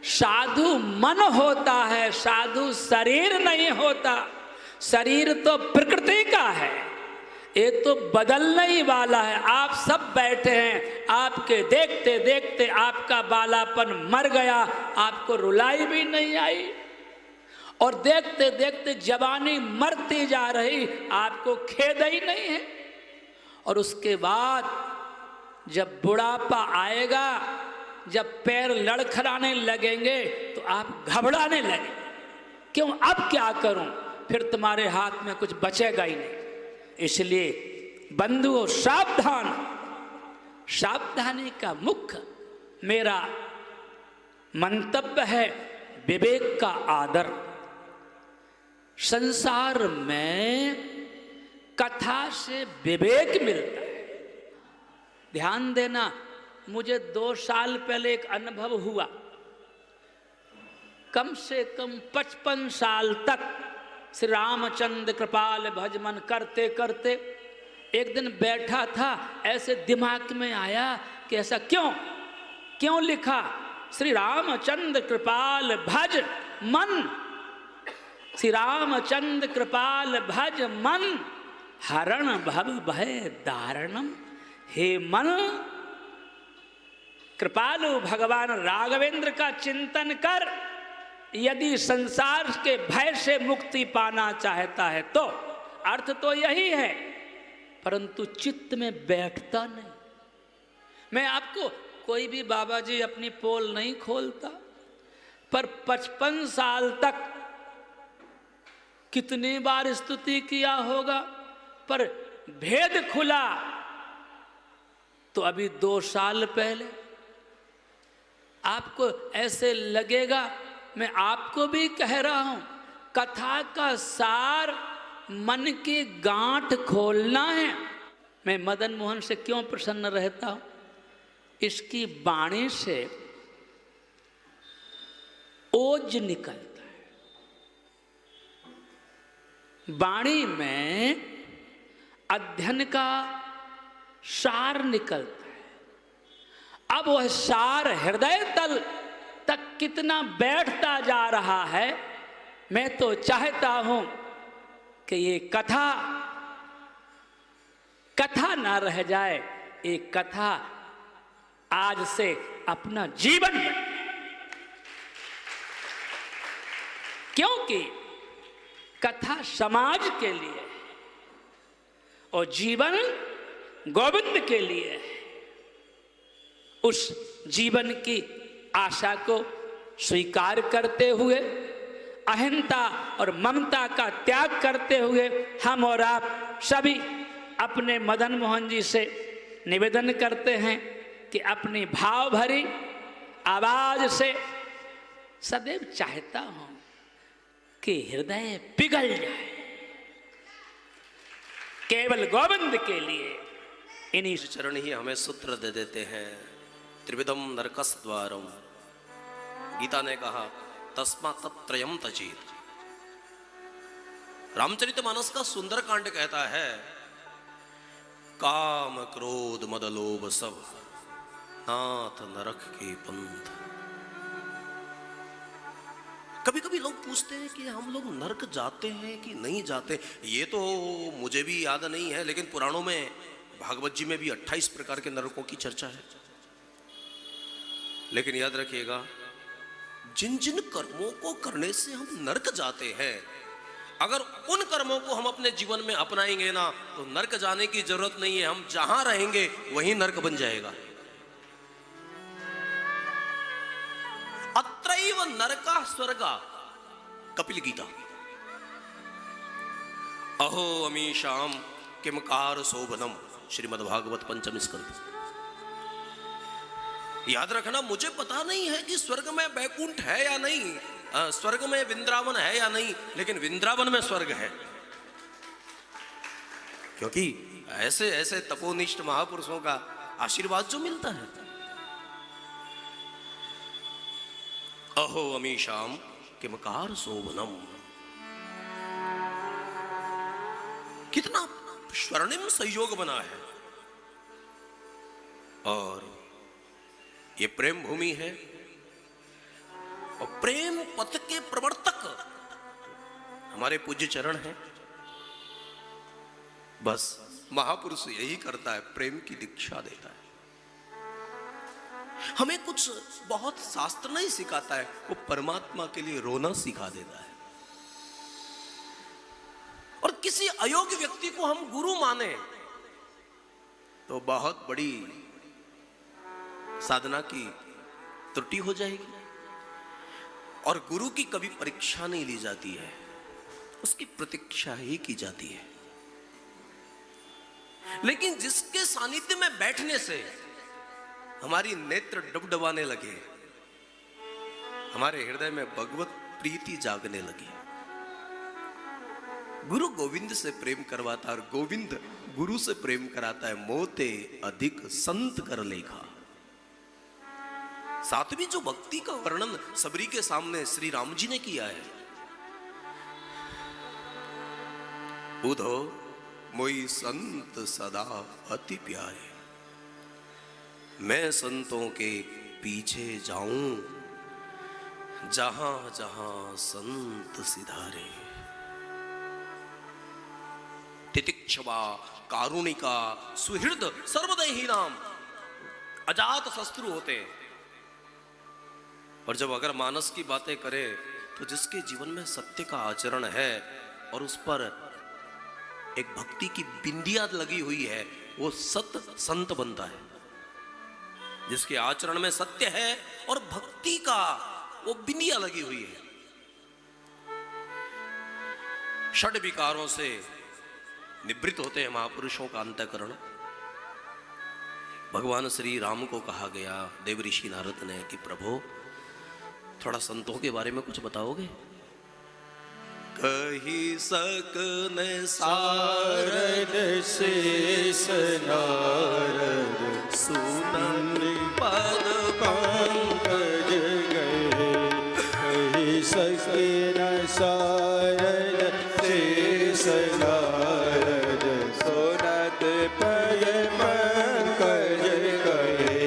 साधु मन होता है, साधु शरीर नहीं होता। शरीर तो प्रकृति का है, ये तो बदलने ही वाला है। आप सब बैठे हैं, आपके देखते देखते आपका बालापन मर गया, आपको रुलाई भी नहीं आई, और देखते देखते जवानी मरती जा रही, आपको खेद ही नहीं है। और उसके बाद जब बुढ़ापा आएगा, जब पैर लड़खड़ाने लगेंगे तो आप घबराने लगे, क्यों अब क्या करूं, फिर तुम्हारे हाथ में कुछ बचेगा ही नहीं। इसलिए बंधुओं सावधान, सावधानी का मुख्य मेरा मंतव्य है विवेक का आदर। संसार में कथा से विवेक मिलता है। ध्यान देना, मुझे 2 साल पहले एक अनुभव हुआ। कम से कम 55 साल तक श्री रामचंद्र कृपाल भजमन करते करते एक दिन बैठा था, ऐसे दिमाग में आया कि ऐसा क्यों लिखा, श्री रामचंद्र कृपाल भज मन, श्री रामचंद्र कृपाल भज मन, हरण भव भय दारणम। हे मन, कृपालु भगवान राघवेंद्र का चिंतन कर, यदि संसार के भय से मुक्ति पाना चाहता है तो। अर्थ तो यही है, परंतु चित्त में बैठता नहीं। मैं आपको, कोई भी बाबा जी अपनी पोल नहीं खोलता, पर 55 साल तक कितनी बार स्तुति किया होगा, पर भेद खुला तो अभी 2 साल पहले। आपको ऐसे लगेगा, मैं आपको भी कह रहा हूं, कथा का सार मन की गांठ खोलना है। मैं मदन मोहन से क्यों प्रसन्न रहता हूं, इसकी वाणी से ओज निकलता है, वाणी में अध्ययन का सार निकलता है। अब वह सार हृदय तल तक कितना बैठता जा रहा है, मैं तो चाहता हूं कि ये कथा ना रह जाए, ये कथा आज से अपना जीवन बने। क्योंकि कथा समाज के लिए और जीवन गोविंद के लिए है। उस जीवन की आशा को स्वीकार करते हुए, अहिंसा और ममता का त्याग करते हुए, हम और आप सभी अपने मदन मोहन जी से निवेदन करते हैं कि अपनी भाव भरी आवाज से सदैव चाहता हूं कि हृदय पिघल जाए केवल गोविंद के लिए। इन्हीं चरण ही हमें सूत्र दे देते हैं। त्रिविधम नरकस द्वारम, गीता ने कहा तस्मा तत्रयम तजीत। रामचरितमानस का सुंदरकांड कहता है काम क्रोध मद लोभ सब नाथ नरक के पंथ। कभी कभी लोग पूछते हैं कि हम लोग नरक जाते हैं कि नहीं जाते। ये तो मुझे भी याद नहीं है, लेकिन पुराणों में, भागवत जी में भी 28 प्रकार के नरकों की चर्चा है। लेकिन याद रखिएगा, जिन जिन कर्मों को करने से हम नरक जाते हैं, अगर उन कर्मों को हम अपने जीवन में अपनाएंगे ना, तो नरक जाने की जरूरत नहीं है। हम जहां रहेंगे वहीं नरक बन जाएगा। अत्रैव नरका स्वर्गा, कपिल गीता। अहो अमीशाम किमकार शोभनम, श्रीमद्भागवत पंचम स्कंध। याद रखना, मुझे पता नहीं है कि स्वर्ग में बैकुंठ है या नहीं, स्वर्ग में वृंदावन है या नहीं, लेकिन वृंदावन में स्वर्ग है। क्योंकि ऐसे ऐसे तपोनिष्ठ महापुरुषों का आशीर्वाद जो मिलता है। अहो अमीशाम किमकार शोभनम, कितना स्वर्णिम संयोग बना है। और ये प्रेम भूमि है, और प्रेम पथ के प्रवर्तक हमारे पूज्य चरण हैं। बस महापुरुष यही करता है, प्रेम की दीक्षा देता है। हमें कुछ बहुत शास्त्र नहीं सिखाता है, वो परमात्मा के लिए रोना सिखा देता है। और किसी अयोग्य व्यक्ति को हम गुरु माने तो बहुत बड़ी साधना की त्रुटि हो जाएगी। और गुरु की कभी परीक्षा नहीं ली जाती है, उसकी प्रतीक्षा ही की जाती है। लेकिन जिसके सानिध्य में बैठने से हमारी नेत्र डबडबाने लगे, हमारे हृदय में भगवत प्रीति जागने लगी, गुरु गोविंद से प्रेम करवाता है और गोविंद गुरु से प्रेम कराता है। मोते अधिक संत कर लेखा। सातवीं जो भक्ति का वर्णन सबरी के सामने श्री राम जी ने किया है, उधो मोई संत सदा अति प्यारे, मैं संतों के पीछे जाऊं जहां जहां संत सिधारे। तितिक्षवा कारुणिका सुहृद सर्वदेही नाम अजात शत्रु होते हैं। और जब अगर मानस की बातें करें तो जिसके जीवन में सत्य का आचरण है और उस पर एक भक्ति की बिंदिया लगी हुई है, वो सत संत बनता है। जिसके आचरण में सत्य है और भक्ति का वो बिंदिया लगी हुई है। षड विकारों से निवृत्त होते हैं महापुरुषों का अंतःकरण। भगवान श्री राम को कहा गया देव ऋषि नारद ने कि प्रभु थोड़ा संतों के बारे में कुछ बताओगे। कही सकन सारद शेष नारद सुनन पद पंकज गए। कही सकन सारद शेष नारद सुनत पद पंकज गए।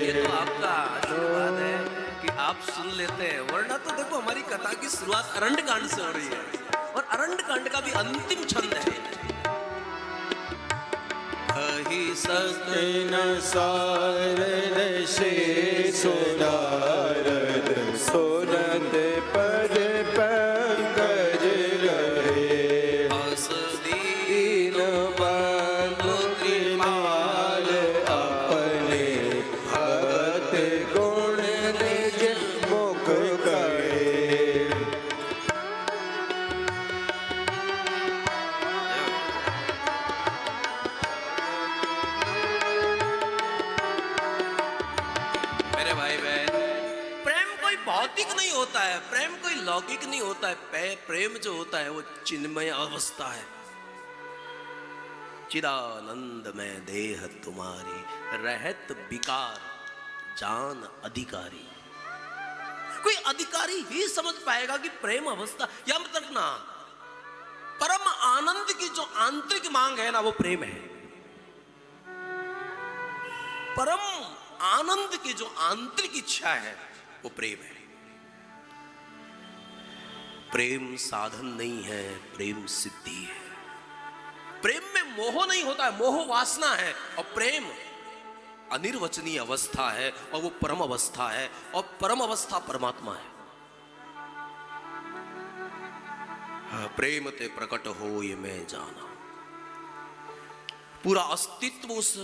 ये तो आपका आशीर्वाद है कि आप सुन लेते हैं, वरना तो देखो हमारी कथा की शुरुआत अरण्य कांड से हो रही है और अरण्य कांड का भी अंतिम छंद है। कही सकन सारद शेष नारद सुनत पद पंकज गए। हस दीन बंधु कृपाल अपने भगत गुण निज मुख कहे। मेरे भाई बहन, प्रेम कोई भौतिक नहीं होता है, प्रेम कोई लौकिक नहीं होता है। प्रेम जो होता है वो चिन्मय अवस्था है। चिदानंद में देह तुम्हारी रहत विकार जान अधिकारी। कोई अधिकारी ही समझ पाएगा कि प्रेम अवस्था या मतलब ना परम आनंद की जो आंतरिक मांग है ना, वो प्रेम है। परम आनंद की जो आंतरिक इच्छा है वो प्रेम है। प्रेम साधन नहीं है, प्रेम सिद्धि है। प्रेम में मोह नहीं होता है, मोह वासना है। और प्रेम अनिर्वचनीय अवस्था है और वो परम अवस्था है, और परम अवस्था परमात्मा है। हाँ, प्रेम ते प्रकट हो ये मैं जाना। पूरा अस्तित्व उस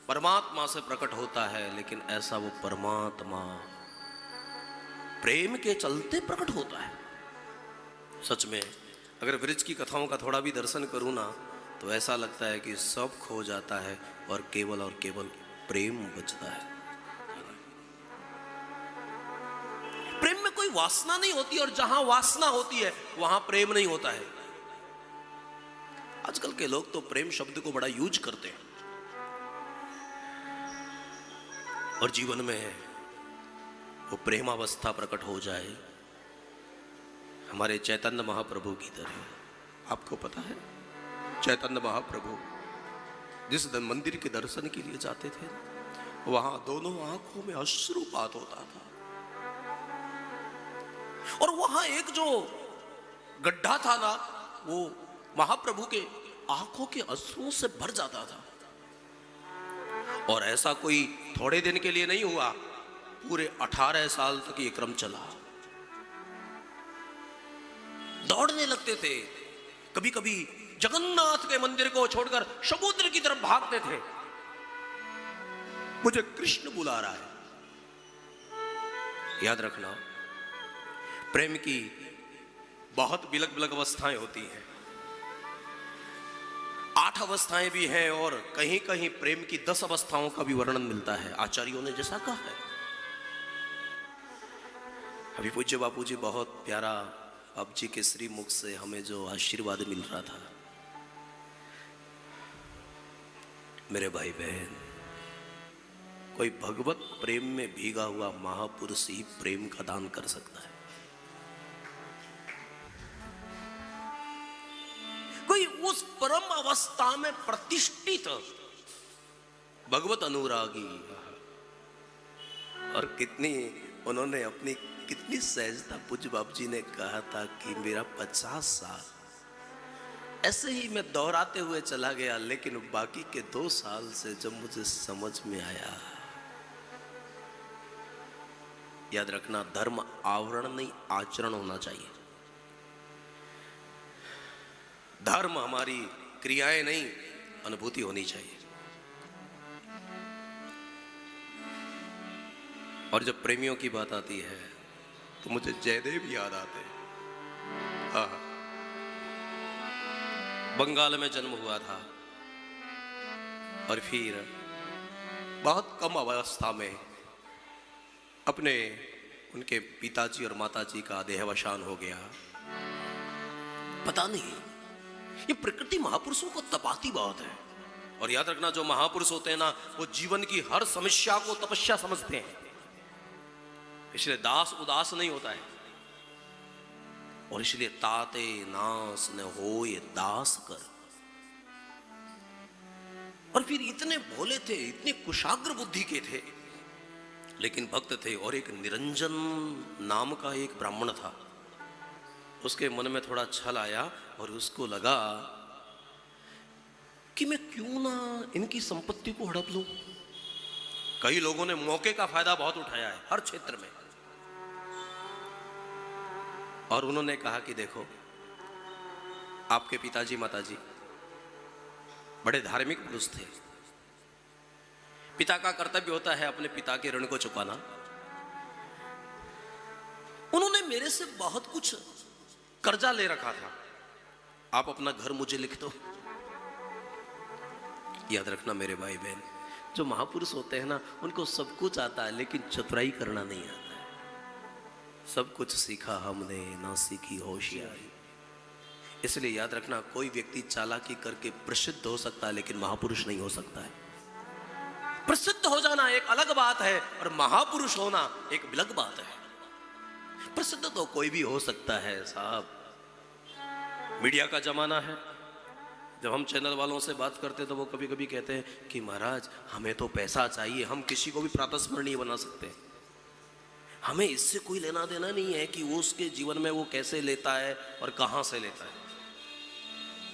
परमात्मा से प्रकट होता है, लेकिन ऐसा वो परमात्मा प्रेम के चलते प्रकट होता है। सच में अगर वृक्ष की कथाओं का थोड़ा भी दर्शन करूं ना, तो ऐसा लगता है कि सब खो जाता है और केवल प्रेम बचता है। प्रेम में कोई वासना नहीं होती, और जहां वासना होती है वहां प्रेम नहीं होता है। आजकल के लोग तो प्रेम शब्द को बड़ा यूज करते हैं और जीवन में वो प्रेमावस्था प्रकट हो जाए हमारे चैतन्य महाप्रभु की तरह। आपको पता है चैतन्य महाप्रभु जिस मंदिर के दर्शन के लिए जाते थे, वहां दोनों आंखों में अश्रुपात होता था। और वहां एक जो गड्ढा था ना, वो महाप्रभु के आंखों के अश्रुओं से भर जाता था। और ऐसा कोई थोड़े दिन के लिए नहीं हुआ, पूरे 18 साल तक ये क्रम चला। दौड़ने लगते थे, कभी कभी जगन्नाथ के मंदिर को छोड़कर समुद्र की तरफ भागते थे। मुझे कृष्ण बुला रहा है। याद रखना, प्रेम की बहुत बिलक बिलक अवस्थाएं होती हैं। 8 अवस्थाएं भी हैं और कहीं कहीं प्रेम की 10 अवस्थाओं का भी वर्णन मिलता है, आचार्यों ने जैसा कहा है। अभी पूज्य बापू जी बहुत प्यारा बाप जी के श्री मुख से हमें जो आशीर्वाद मिल रहा था। मेरे भाई बहन, कोई भगवत प्रेम में भीगा हुआ महापुरुष ही प्रेम का दान कर सकता है। कोई उस परम अवस्था में प्रतिष्ठित भगवत अनुरागी, और कितनी उन्होंने अपनी कितनी सहजता पूज्य बाप जी ने कहा था कि मेरा 50 साल ऐसे ही मैं दोहराते हुए चला गया, लेकिन बाकी के 2 साल से जब मुझे समझ में आया। याद रखना, धर्म आवरण नहीं आचरण होना चाहिए। धर्म हमारी क्रियाएं नहीं, अनुभूति होनी चाहिए। और जब प्रेमियों की बात आती है तो मुझे जयदेव याद आते हैं। हाँ, बंगाल में जन्म हुआ था और फिर बहुत कम अवस्था में अपने उनके पिताजी और माताजी का देहावसान हो गया। पता नहीं, ये प्रकृति महापुरुषों को तपाती बहुत है। और याद रखना, जो महापुरुष होते हैं ना, वो जीवन की हर समस्या को तपस्या समझते हैं, इसलिए दास उदास नहीं होता है। और इसलिए ताते नास न होए दास कर। और फिर इतने भोले थे, इतने कुशाग्र बुद्धि के थे, लेकिन भक्त थे। और एक निरंजन नाम का एक ब्राह्मण था, उसके मन में थोड़ा छल आया और उसको लगा कि मैं क्यों ना इनकी संपत्ति को हड़प लूं। कई लोगों ने मौके का फायदा बहुत उठाया है हर क्षेत्र में। और उन्होंने कहा कि देखो, आपके पिताजी माताजी बड़े धार्मिक पुरुष थे। पिता का कर्तव्य होता है अपने पिता के ऋण को चुकाना। उन्होंने मेरे से बहुत कुछ कर्जा ले रखा था, आप अपना घर मुझे लिख दो। याद रखना मेरे भाई बहन, जो महापुरुष होते हैं ना, उनको सब कुछ आता है लेकिन चतुराई करना नहीं आता है। सब कुछ सीखा हमने, ना सीखी होशियारी। इसलिए याद रखना, कोई व्यक्ति चालाकी करके प्रसिद्ध हो सकता है लेकिन महापुरुष नहीं हो सकता है। प्रसिद्ध हो जाना एक अलग बात है और महापुरुष होना एक अलग बात है। प्रसिद्ध तो कोई भी हो सकता है साहब। मीडिया का जमाना है, जब हम चैनल वालों से बात करते तो वो कभी कभी कहते हैं कि महाराज हमें तो पैसा चाहिए, हम किसी को भी प्रातस्मरणीय बना सकते हैं, हमें इससे कोई लेना देना नहीं है कि वो उसके जीवन में वो कैसे लेता है और कहां से लेता है।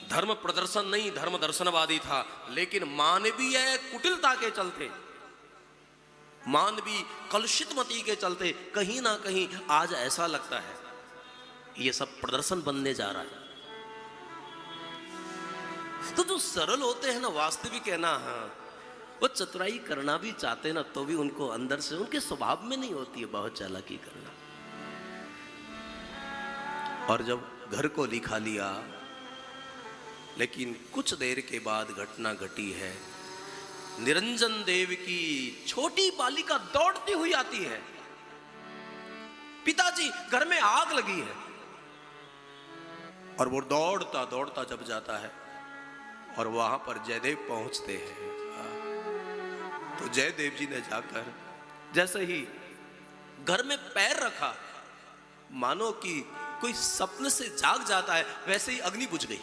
धर्म प्रदर्शन नहीं, धर्म दर्शनवादी था, लेकिन मानवीय कुटिलता के चलते, मानवीय कलुषितमती के चलते कहीं ना कहीं आज ऐसा लगता है ये सब प्रदर्शन बनने जा रहा है। तो जो सरल होते हैं ना, वास्तविक है ना, हाँ, वो चतुराई करना भी चाहते ना तो भी उनको अंदर से, उनके स्वभाव में नहीं होती है बहुत चालाकी करना। और जब घर को लिखा लिया, लेकिन कुछ देर के बाद घटना घटी है। निरंजन देव की छोटी बालिका दौड़ती हुई आती है, पिताजी घर में आग लगी है। और वो दौड़ता दौड़ता जब जाता है और वहां पर जयदेव पहुंचते हैं, तो जयदेव जी ने जाकर जैसे ही घर में पैर रखा, मानो कि कोई सपने से जाग जाता है, वैसे ही अग्नि बुझ गई।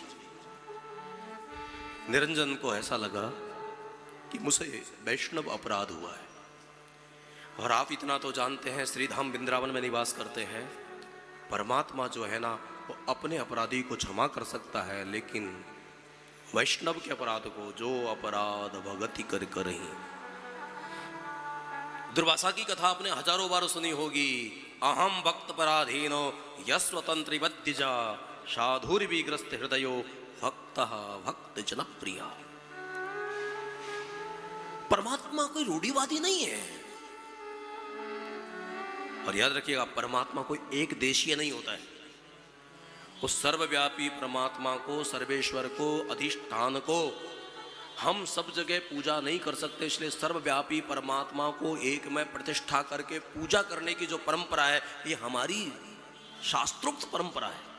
निरंजन को ऐसा लगा कि मुझसे वैष्णव अपराध हुआ है। और आप इतना तो जानते हैं, श्रीधाम वृंदावन में निवास करते हैं, परमात्मा जो है ना वो अपने अपराधी को क्षमा कर सकता है, लेकिन वैष्णव के अपराध को जो अपराध भगति कर करही। दुर्वासा की कथा आपने हजारों बार सुनी होगी। अहम भक्त पराधीनो यस्वतंत्र बद्धिजा साधुर विग्रस्त हृदयो भक्त भक्त जन प्रिया। परमात्मा कोई रूढ़िवादी नहीं है। और याद रखिएगा, परमात्मा कोई एक देशीय नहीं होता है। उस सर्वव्यापी परमात्मा को, सर्वेश्वर को, अधिष्ठान को हम सब जगह पूजा नहीं कर सकते, इसलिए सर्वव्यापी परमात्मा को एक में प्रतिष्ठा करके पूजा करने की जो परंपरा है, ये हमारी शास्त्रोक्त परंपरा है।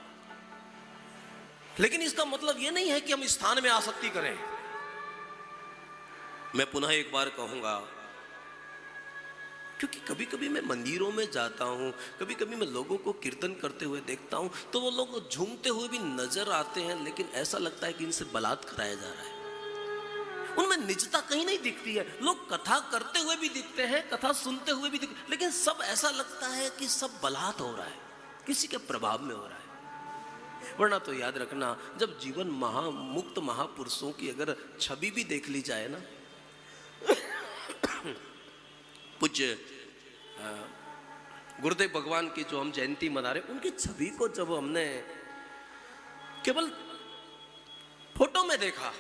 लेकिन इसका मतलब ये नहीं है कि हम स्थान में आसक्ति करें। मैं पुनः एक बार कहूंगा, क्योंकि कभी कभी मैं मंदिरों में जाता हूं, कभी कभी मैं लोगों को कीर्तन करते हुए देखता हूं, तो वो लोग झूमते हुए भी नजर आते हैं, लेकिन ऐसा लगता है कि इनसे बलात् कराया जा रहा है। उनमें निजता कहीं नहीं दिखती है। लोग कथा करते हुए भी दिखते हैं, कथा सुनते हुए भी दिखते, लेकिन सब ऐसा लगता है कि सब बलात् हो रहा है, किसी के प्रभाव में हो रहा है। वरना तो याद रखना, जब जीवन मुक्त महापुरुषों की अगर छवि भी देख ली जाए ना, पूज्य गुरुदेव भगवान की जो हम जयंती मना रहे, उनकी छवि को जब हमने केवल फोटो में देखा,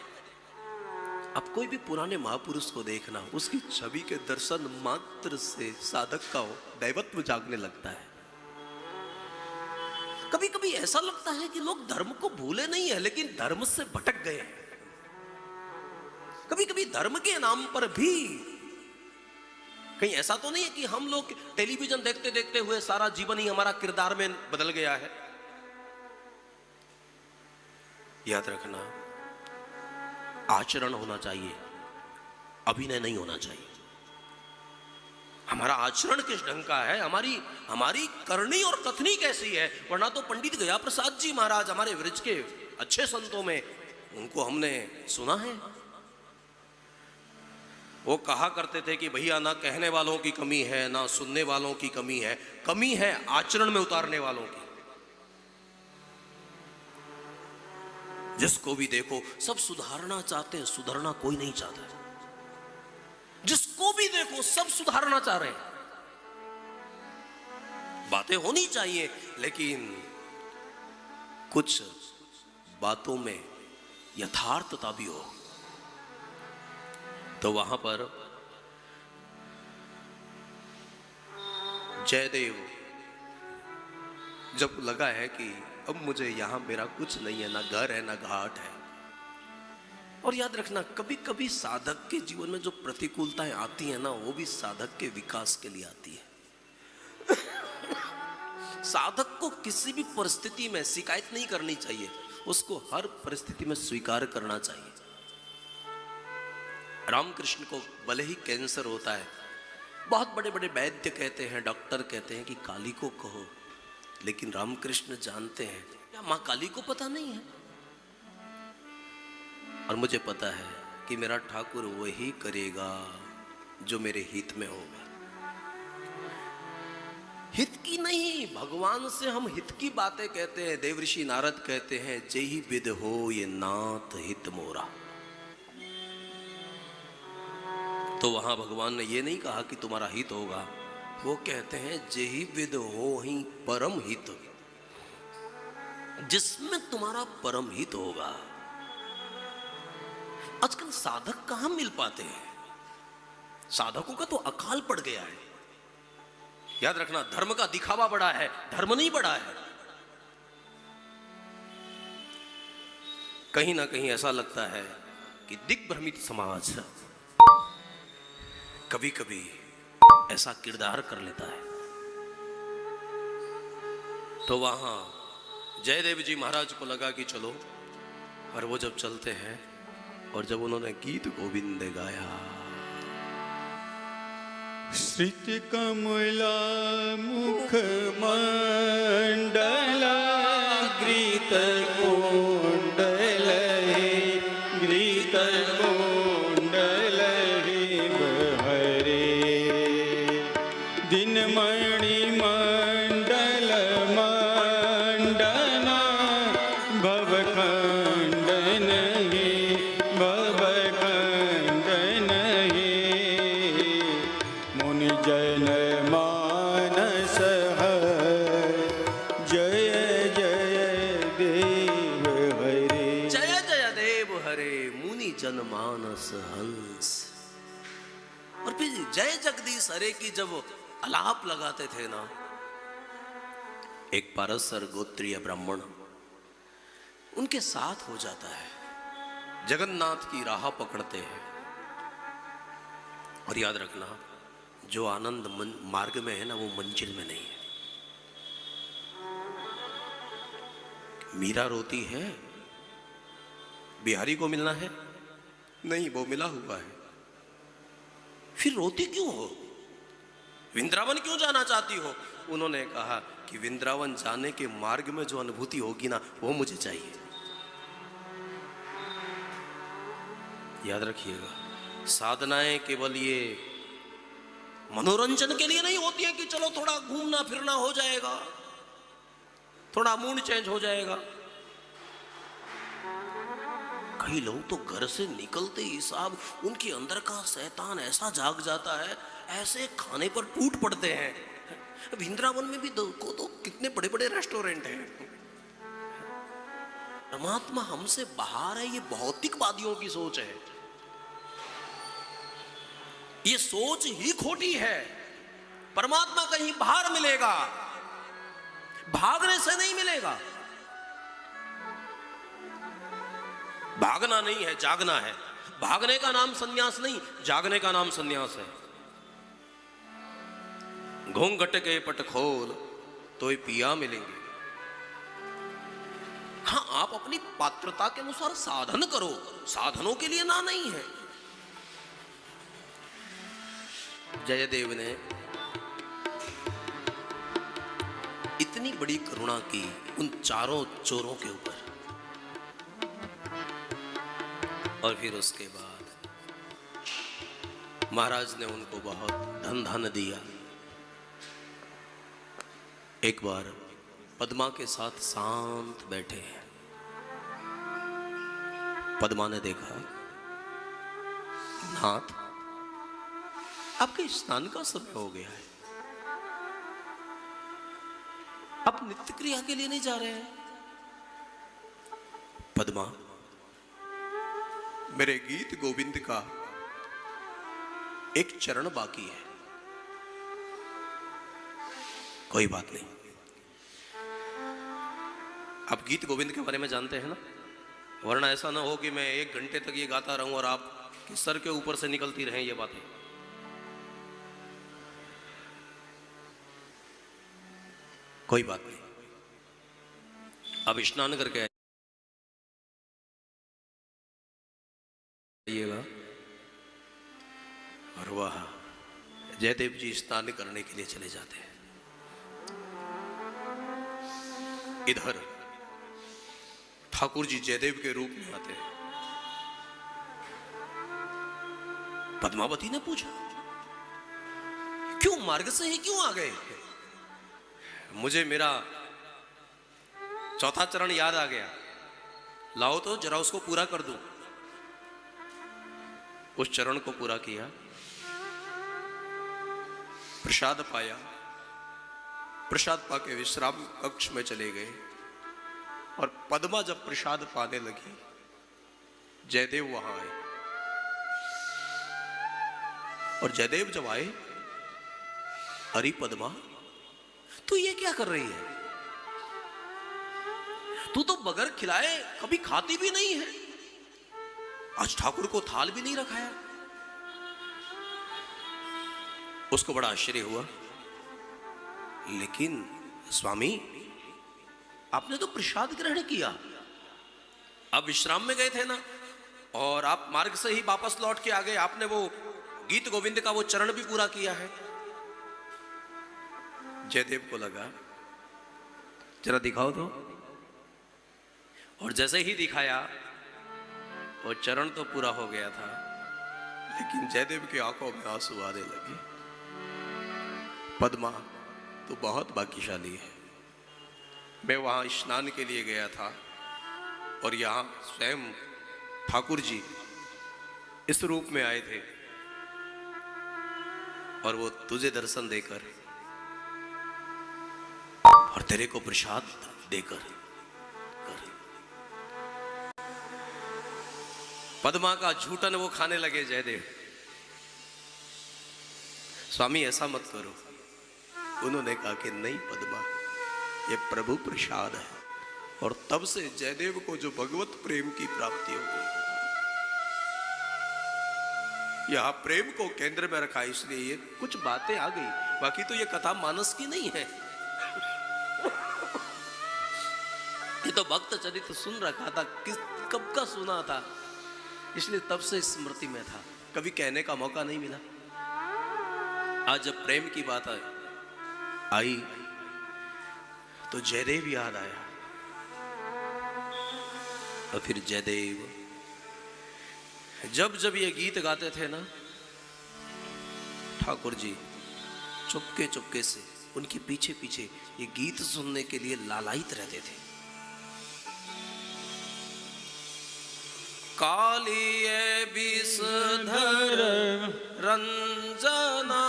अब कोई भी पुराने महापुरुष को देखना, उसकी छवि के दर्शन मात्र से साधक का दैवत्व जागने लगता है। कभी कभी ऐसा लगता है कि लोग धर्म को भूले नहीं है, लेकिन धर्म से भटक गए हैं। कभी कभी धर्म के नाम पर भी कहीं ऐसा तो नहीं है कि हम लोग टेलीविजन देखते देखते हुए सारा जीवन ही हमारा किरदार में बदल गया है। याद रखना, आचरण होना चाहिए, अभिनय नहीं होना चाहिए। हमारा आचरण किस ढंग का है, हमारी करनी और कथनी कैसी है। वरना तो पंडित गया प्रसाद जी महाराज, हमारे वृक्ष के अच्छे संतों में, उनको हमने सुना है, वो कहा करते थे कि भैया ना कहने वालों की कमी है, ना सुनने वालों की कमी है आचरण में उतारने वालों की। जिसको भी देखो सब सुधारना चाहते हैं, सुधरना कोई नहीं चाहता। जिसको भी देखो सब सुधारना चाह रहे हैं। बातें होनी चाहिए, लेकिन कुछ बातों में यथार्थता भी हो। तो वहां पर जयदेव जब लगा है कि अब मुझे यहां मेरा कुछ नहीं है, ना घर है ना घाट है। और याद रखना, कभी कभी साधक के जीवन में जो प्रतिकूलताएं आती है ना, वो भी साधक के विकास के लिए आती है। साधक को किसी भी परिस्थिति में शिकायत नहीं करनी चाहिए, उसको हर परिस्थिति में स्वीकार करना चाहिए। रामकृष्ण को भले ही कैंसर होता है, बहुत बड़े बड़े वैद्य कहते हैं, डॉक्टर कहते हैं कि काली को कहो, लेकिन रामकृष्ण जानते हैं क्या मां काली को पता नहीं है। और मुझे पता है कि मेरा ठाकुर वही करेगा जो मेरे हित में होगा। हित की नहीं, भगवान से हम हित की बातें कहते हैं। देवऋषि नारद कहते हैं, जेहि विद हो ये नाथ हित मोरा। तो वहां भगवान ने ये नहीं कहा कि तुम्हारा हित होगा, वो कहते हैं जेहि विद हो ही परम हित, जिसमें तुम्हारा परम हित होगा। आजकल साधक कहां मिल पाते हैं, साधकों का तो अकाल पड़ गया है। याद रखना, धर्म का दिखावा बड़ा है, धर्म नहीं बड़ा है। कहीं ना कहीं ऐसा लगता है कि दिग्भ्रमित समाज कभी कभी ऐसा किरदार कर लेता है। तो वहां जयदेव जी महाराज को लगा कि चलो, और वो जब चलते हैं और जब उन्होंने गीत गोविंद गाया, श्रित कमला मुख मंडला ग्रीत कुंडल ग्रीत कुंडल हरे दिनमणि मंडल मानस हंस। और फिर जय जगदीश हरे की जब आलाप लगाते थे ना, एक पारसर गोत्रीय ब्राह्मण उनके साथ हो जाता है, जगन्नाथ की राह पकड़ते हैं। और याद रखना, जो आनंद मार्ग में है ना, वो मंजिल में नहीं है। मीरा रोती है, बिहारी को मिलना है, नहीं वो मिला हुआ है। फिर रोती क्यों हो? वृंदावन क्यों जाना चाहती हो? उन्होंने कहा कि वृंदावन जाने के मार्ग में जो अनुभूति होगी ना, वो मुझे चाहिए। याद रखिएगा, साधनाएं केवल ये मनोरंजन के लिए नहीं होती है कि चलो थोड़ा घूमना फिरना हो जाएगा, थोड़ा मूड चेंज हो जाएगा। कई लोग तो घर से निकलते ही साहब उनके अंदर का शैतान ऐसा जाग जाता है, ऐसे खाने पर टूट पड़ते हैं। वृंदावन में भी तो कितने बड़े बड़े रेस्टोरेंट हैं। परमात्मा हमसे बाहर है, ये भौतिकवादियों की सोच है। ये सोच ही खोटी है। परमात्मा कहीं बाहर मिलेगा, भागने से नहीं मिलेगा। भागना नहीं है, जागना है। भागने का नाम संन्यास नहीं, जागने का नाम संन्यास है। घूंघट के पट खोल तो ये पिया मिलेंगे। हाँ, आप अपनी पात्रता के अनुसार साधन करो, साधनों के लिए ना नहीं है। जयदेव ने इतनी बड़ी करुणा की उन चारों चोरों के ऊपर, और फिर उसके बाद महाराज ने उनको बहुत धन धन दिया। एक बार पद्मा के साथ शांत बैठे हैं। पद्मा ने देखा, नाथ आपके स्नान का समय हो गया है, आप नित्य क्रिया के लिए नहीं जा रहे हैं। पद्मा, मेरे गीत गोविंद का एक चरण बाकी है। कोई बात नहीं, आप गीत गोविंद के बारे में जानते हैं ना, वरना ऐसा ना हो कि मैं 1 घंटे तक ये गाता रहूं और आपके सर के ऊपर से निकलती रहें ये बातें। कोई बात नहीं, अब स्नान करके आइएगा। और वह जयदेव जी स्नान करने के लिए चले जाते हैं। इधर ठाकुर जी जयदेव के रूप में आते हैं। पद्मावती ने पूछा, क्यों मार्ग से ही क्यों आ गए? मुझे मेरा चौथा चरण याद आ गया, लाओ तो जरा उसको पूरा कर दूं। उस चरण को पूरा किया, प्रसाद पाया, प्रसाद पाके विश्राम कक्ष में चले गए। और पद्मा जब प्रसाद पाने लगी, जयदेव वहां आए। और जयदेव जब आए, अरे पद्मा, तू ये क्या कर रही है? तू तो बगैर खिलाए कभी खाती भी नहीं है, आज ठाकुर को थाल भी नहीं रखाया। उसको बड़ा आश्चर्य हुआ, लेकिन स्वामी आपने तो प्रसाद ग्रहण किया, आप विश्राम में गए थे ना, और आप मार्ग से ही वापस लौट के आ गए, आपने वो गीत गोविंद का वो चरण भी पूरा किया है। जयदेव को लगा, जरा दिखाओ तो। और जैसे ही दिखाया, वो चरण तो पूरा हो गया था, लेकिन जयदेव की आंखों में आंसू आने लगे। पद्मा तो बहुत भाग्यशाली है, मैं वहां स्नान के लिए गया था और यहाँ स्वयं ठाकुर जी इस रूप में आए थे, और वो तुझे दर्शन देकर और तेरे को प्रसाद देकर कर। पद्मा का झूठन वो खाने लगे जयदेव। स्वामी ऐसा मत करो। उन्होंने कहा कि नहीं पद्मा, ये प्रभु प्रसाद है। और तब से जयदेव को जो भगवत प्रेम की प्राप्ति हो गई। यहां प्रेम को केंद्र में रखा, इसलिए ये कुछ बातें आ गई। बाकी तो ये कथा मानस की नहीं है। ये तो भक्त चरित्र सुन रखा था, कब का सुना था, इसलिए तब से स्मृति में था, कभी कहने का मौका नहीं मिला। आज जब प्रेम की बात आई तो जयदेव याद आया। और फिर जयदेव जब जब ये गीत गाते थे ना, ठाकुर जी चुपके चुपके से उनके पीछे पीछे ये गीत सुनने के लिए लालायित रहते थे। कालिये विषधर रंजना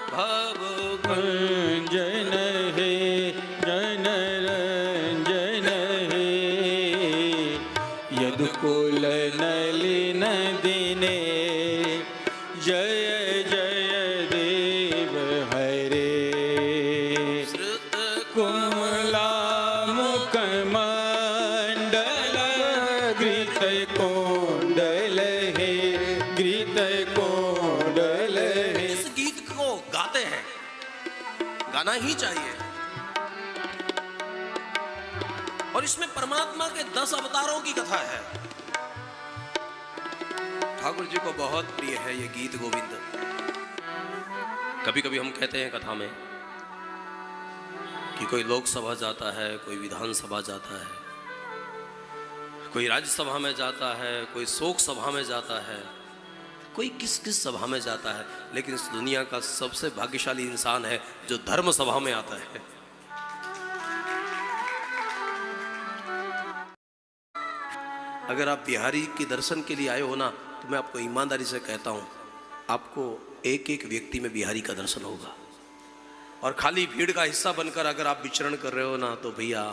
भव रंजन हे जन रंजन हे यदुकुल नलिन दिने जय जय देव हरे श्रुत कुमला मुख मंडल घृत कोंडल हे घृत कोंडल हे। इस गीत को गाते हैं, गाना ही चाहिए। और इसमें परमात्मा के 10 अवतारों की कथा है। ठाकुर जी को बहुत प्रिय है ये गीत गोविंद। कभी कभी हम कहते हैं कथा में कि कोई लोकसभा जाता है, कोई विधानसभा जाता है, कोई राज्यसभा में जाता है, कोई शोक सभा में जाता है, कोई किस किस सभा में जाता है, लेकिन इस दुनिया का सबसे भाग्यशाली इंसान है जो धर्म सभा में आता है। अगर आप बिहारी के दर्शन के लिए आए हो ना, तो मैं आपको ईमानदारी से कहता हूं, आपको एक एक व्यक्ति में बिहारी का दर्शन होगा। और खाली भीड़ का हिस्सा बनकर अगर आप विचरण कर रहे हो ना, तो भैया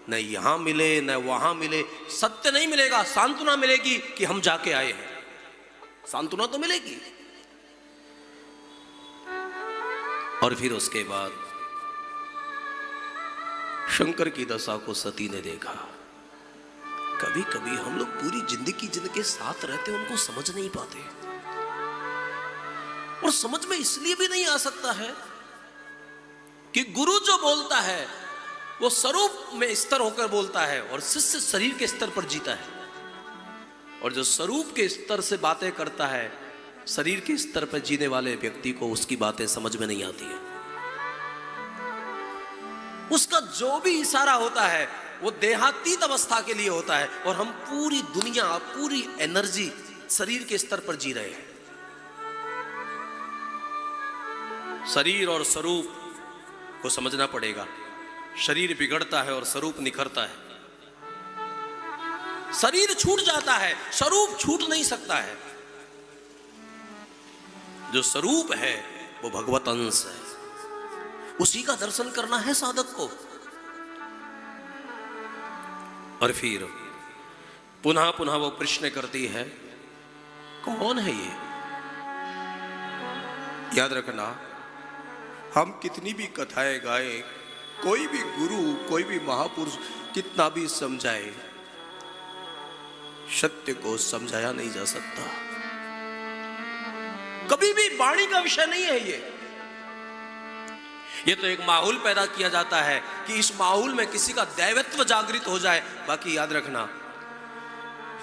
न यहां मिले न वहां मिले, सत्य नहीं मिलेगा। सांत्वना मिलेगी कि हम जाके आए हैं, सांत्वना तो मिलेगी। और फिर उसके बाद शंकर की दशा को सती ने देखा। कभी कभी हम लोग पूरी जिंदगी जिनके साथ रहते हैं उनको समझ नहीं पाते, और समझ में इसलिए भी नहीं आ सकता है कि गुरु जो बोलता है वो स्वरूप में स्तर होकर बोलता है और शिष्य शरीर के स्तर पर जीता है। और जो स्वरूप के स्तर से बातें करता है, शरीर के स्तर पर जीने वाले व्यक्ति को उसकी बातें समझ में नहीं आती है। उसका जो भी इशारा होता है वो देहातीत अवस्था के लिए होता है, और हम पूरी दुनिया, पूरी एनर्जी शरीर के स्तर पर जी रहे हैं। शरीर और स्वरूप को समझना पड़ेगा। शरीर बिगड़ता है और स्वरूप निखरता है। शरीर छूट जाता है, स्वरूप छूट नहीं सकता है। जो स्वरूप है वो भगवत अंश है, उसी का दर्शन करना है साधक को। और फिर पुनः पुनः वो प्रश्न करती है, कौन है ये? याद रखना, हम कितनी भी कथाएं गाए, कोई भी गुरु, कोई भी महापुरुष कितना भी समझाए, सत्य को समझाया नहीं जा सकता। कभी भी वाणी का विषय नहीं है ये तो एक माहौल पैदा किया जाता है कि इस माहौल में किसी का दैवत्व जागृत हो जाए। बाकी याद रखना,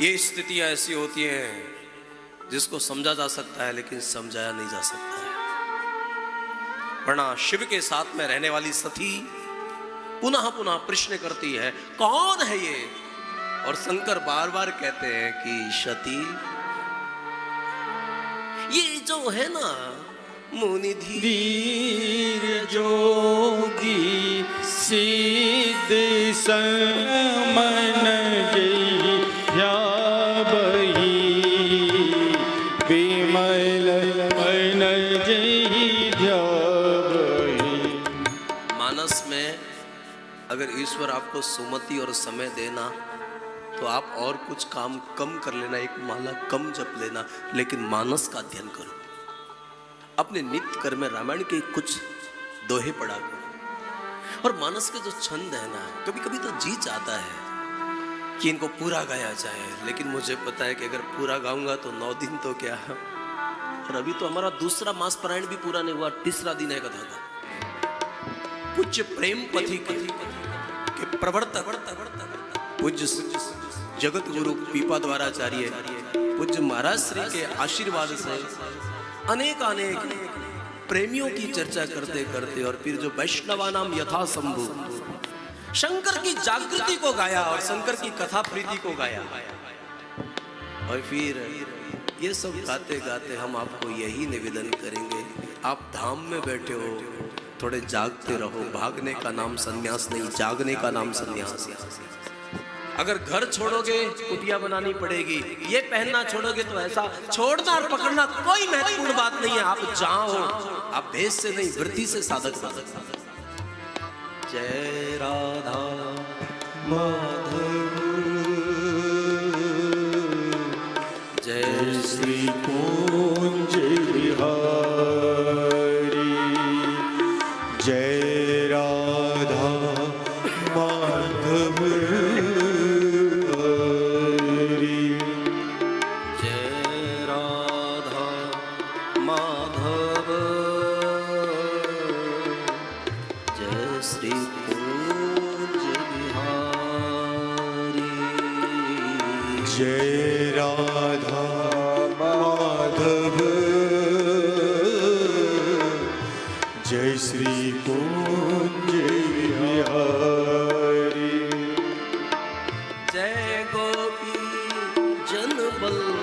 ये स्थितियां ऐसी होती हैं जिसको समझा जा सकता है लेकिन समझाया नहीं जा सकता है। वरना शिव के साथ में रहने वाली सती पुनः पुनः प्रश्न करती है, कौन है ये? और शंकर बार बार कहते हैं कि सती, ये जो है ना मुनि धीर जोगी सिद्ध समन जय ध्यावही विमल मन जय ध्यावही। मानस में अगर ईश्वर आपको सुमति और समय देना तो आप और कुछ काम कम कर लेना, एक माला कम जप लेना, लेकिन मानस का अध्ययन करो। अपने नित्य कर्म में रामायण के कुछ दोहे पढ़ा करो। और मानस के जो छंद है ना, कभी कभी तो जी चाहता है कि इनको पूरा गाया जाए, लेकिन मुझे पता है कि अगर पूरा गाऊंगा तो 9 दिन तो क्या, और अभी तो हमारा दूसरा मास पारायण भी पूरा नहीं हुआ, तीसरा दिन है कथा का। पूज्य प्रेम पथिक के प्रवर्तक पूज्य जगत गुरु पीपा द्वाराचार्य पूज्य महाराज श्री के आशीर्वाद से अनेक प्रेमियों की चर्चा करते करते, और फिर जो वैष्णवानाम यथा शंभु, शंकर की जागृति को गाया और शंकर की कथा प्रीति को गाया। और फिर ये सब गाते गाते हम आपको यही निवेदन करेंगे, आप धाम में बैठे हो, थोड़े जागते रहो। भागने का नाम संन्यास नहीं, जागने का नाम संन्यास। अगर घर छोड़ोगे कुटिया बनानी पड़ेगी, ये पहनना छोड़ोगे तो ऐसा। छोड़ना और पकड़ना कोई महत्वपूर्ण बात नहीं है, आप जहां हो, आप भेष से नहीं वृत्ति से साधक बनो। जय राधा माधव, जय श्री कुंज बिहारी, जय राधा माधव हरी, जय राधा माधव, जय श्री कुंज बिहारी, जय राधा माधव, जय श्री कुंज बिहारी, जय गोपी जन बल्लभ,